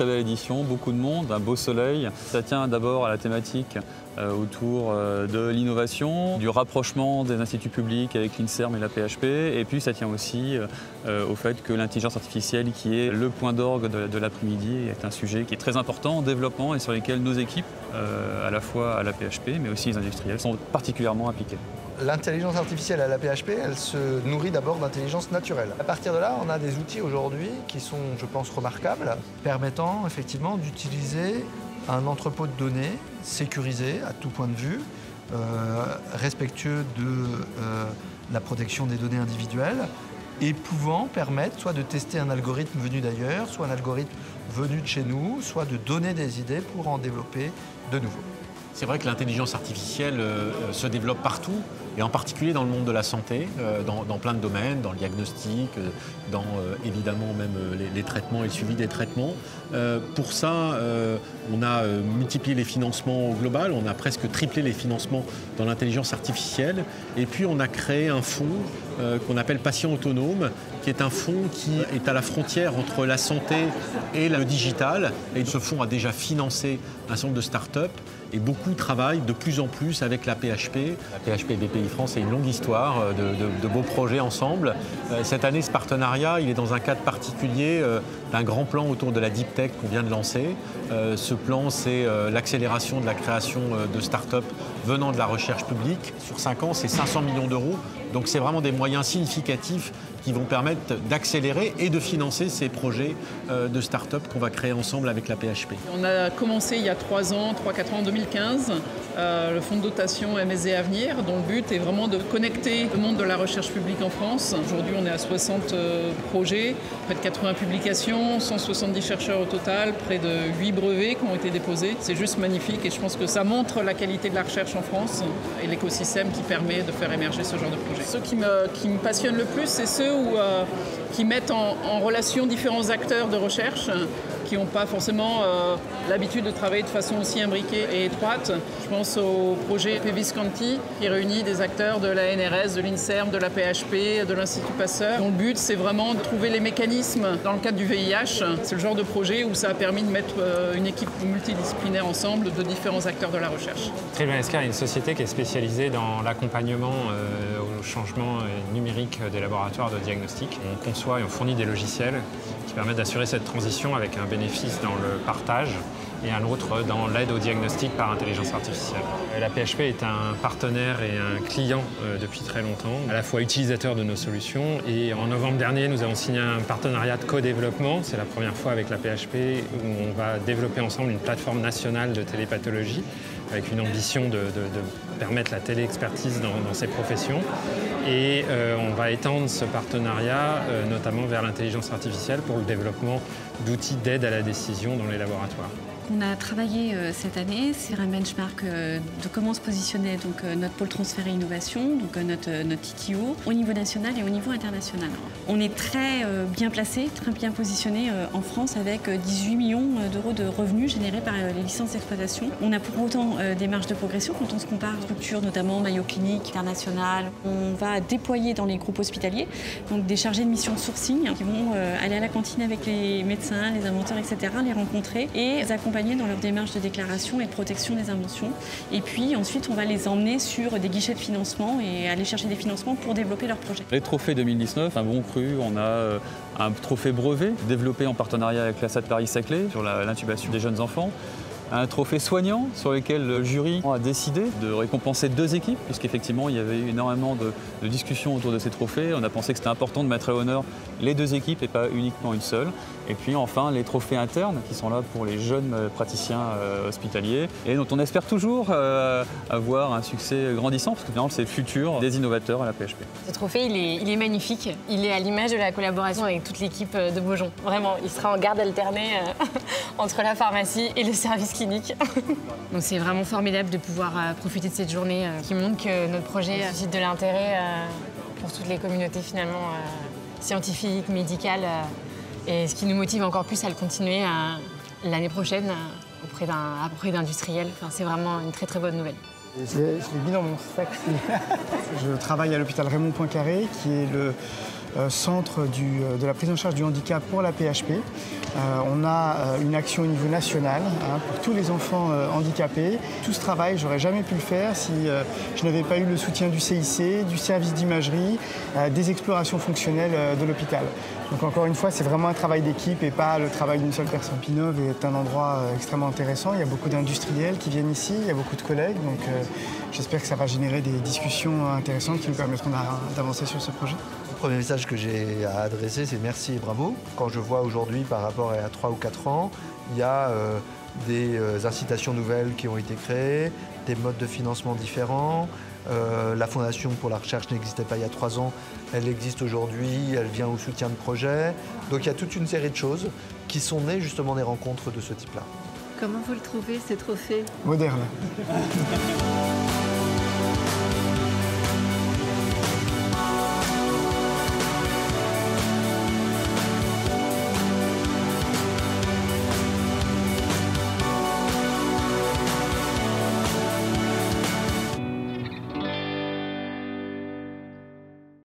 très belle édition, beaucoup de monde, un beau soleil. Ça tient d'abord à la thématique autour de l'innovation, du rapprochement des instituts publics avec l'INSERM et la PHP. Et puis ça tient aussi au fait que l'intelligence artificielle, qui est le point d'orgue de l'après-midi, est un sujet qui est très important en développement et sur lequel nos équipes, à la fois à la PHP, mais aussi les industriels, sont particulièrement impliquées. L'intelligence artificielle à la PHP, elle se nourrit d'abord d'intelligence naturelle. À partir de là, on a des outils aujourd'hui qui sont, je pense, remarquables, permettant effectivement d'utiliser un entrepôt de données sécurisé à tout point de vue, respectueux de la protection des données individuelles et pouvant permettre soit de tester un algorithme venu d'ailleurs, soit un algorithme venu de chez nous, soit de donner des idées pour en développer de nouveaux. C'est vrai que l'intelligence artificielle se développe partout, et en particulier dans le monde de la santé, dans plein de domaines, dans le diagnostic, dans évidemment même les traitements et le suivi des traitements. Pour ça, on a multiplié les financements au global, on a presque triplé les financements dans l'intelligence artificielle, et puis on a créé un fonds qu'on appelle Patient Autonome, qui est un fonds qui est à la frontière entre la santé et le digital. Et ce fonds a déjà financé un certain nombre de start-up et beaucoup travaillent de plus en plus avec la PHP. La PHP et BPI France, c'est une longue histoire de beaux projets ensemble. Cette année, ce partenariat, il est dans un cadre particulier d'un grand plan autour de la Deep Tech qu'on vient de lancer. Ce plan, c'est l'accélération de la création de start-up venant de la recherche publique. Sur 5 ans, c'est 500 millions d'euros. Donc c'est vraiment des moyens significatifs qui vont permettre d'accélérer et de financer ces projets de start-up qu'on va créer ensemble avec la PHP. On a commencé il y a 3 ans, 3-4 ans, en 2015, le fonds de dotation MSD Avenir, dont le but est vraiment de connecter le monde de la recherche publique en France. Aujourd'hui, on est à 60 projets, près de 80 publications, 170 chercheurs au total, près de 8 brevets qui ont été déposés. C'est juste magnifique et je pense que ça montre la qualité de la recherche en France et l'écosystème qui permet de faire émerger ce genre de projet. Ceux qui me passionnent le plus, c'est ceux qui mettent en relation différents acteurs de recherche qui n'ont pas forcément l'habitude de travailler de façon aussi imbriquée et étroite. Je pense au projet PVisconti qui réunit des acteurs de la NRS, de l'INSERM, de la PHP, de l'Institut Pasteur, dont le but c'est vraiment de trouver les mécanismes dans le cadre du VIH. C'est le genre de projet où ça a permis de mettre une équipe multidisciplinaire ensemble de différents acteurs de la recherche. Trillionesca est une société qui est spécialisée dans l'accompagnement au changement numérique des laboratoires de diagnostic. On conçoit et on fournit des logiciels qui permettent d'assurer cette transition avec un bénéfice dans le partage et un autre dans l'aide au diagnostic par intelligence artificielle. La PHP est un partenaire et un client depuis très longtemps, à la fois utilisateur de nos solutions. Et en novembre dernier, nous avons signé un partenariat de co-développement. C'est la première fois avec la PHP où on va développer ensemble une plateforme nationale de télépathologie avec une ambition de permettre la téléexpertise dans ces professions. Et on va étendre ce partenariat notamment vers l'intelligence artificielle pour le développement d'outils d'aide à la décision dans les laboratoires. On a travaillé cette année sur un benchmark de comment se positionner notre pôle transfert et innovation, notre TTO, au niveau national et au niveau international. On est très bien placé, très bien positionné en France avec 18 millions d'euros de revenus générés par les licences d'exploitation. On a pour autant des marges de progression quand on se compare aux structures, notamment Mayo Clinique, International. On va déployer dans les groupes hospitaliers donc des chargés de mission sourcing qui vont aller à la cantine avec les médecins, les inventeurs, etc., les rencontrer et les accompagner dans leur démarche de déclaration et de protection des inventions. Et puis ensuite, on va les emmener sur des guichets de financement et aller chercher des financements pour développer leurs projets. Les trophées 2019, un bon cru, on a un trophée brevet développé en partenariat avec la SAD Paris-Saclay sur l'intubation des jeunes enfants. Un trophée soignant sur lequel le jury a décidé de récompenser 2 équipes, puisqu'effectivement il y avait eu énormément de discussions autour de ces trophées. On a pensé que c'était important de mettre à l'honneur les 2 équipes et pas uniquement une seule. Et puis enfin les trophées internes qui sont là pour les jeunes praticiens hospitaliers et dont on espère toujours avoir un succès grandissant, parce que finalement c'est le futur des innovateurs à la PHP. Ce trophée il est magnifique, il est à l'image de la collaboration avec toute l'équipe de Beaujon. Vraiment, il sera en garde alternée entre la pharmacie et le service clinique. Donc c'est vraiment formidable de pouvoir profiter de cette journée qui montre que notre projet suscite de l'intérêt pour toutes les communautés finalement scientifiques, médicales et ce qui nous motive encore plus à le continuer l'année prochaine auprès d'industriels. Enfin, c'est vraiment une très très bonne nouvelle. Je l'ai mis dans mon sac. Je travaille à l'hôpital Raymond Poincaré qui est centre de la prise en charge du handicap pour la PHP. On a une action au niveau national pour tous les enfants handicapés. Tout ce travail, j'aurais jamais pu le faire si je n'avais pas eu le soutien du CIC, du service d'imagerie, des explorations fonctionnelles de l'hôpital. Donc encore une fois, c'est vraiment un travail d'équipe et pas le travail d'une seule personne. Pinov est un endroit extrêmement intéressant. Il y a beaucoup d'industriels qui viennent ici, il y a beaucoup de collègues. Donc j'espère que ça va générer des discussions intéressantes qui nous permettront d'avancer sur ce projet. Le premier message que j'ai à adresser, c'est merci et bravo. Quand je vois aujourd'hui par rapport à 3 ou 4 ans, il y a des incitations nouvelles qui ont été créées, des modes de financement différents. La Fondation pour la recherche n'existait pas il y a 3 ans, elle existe aujourd'hui, elle vient au soutien de projets. Donc il y a toute une série de choses qui sont nées justement des rencontres de ce type-là. Comment vous le trouvez, ce trophée ? Moderne.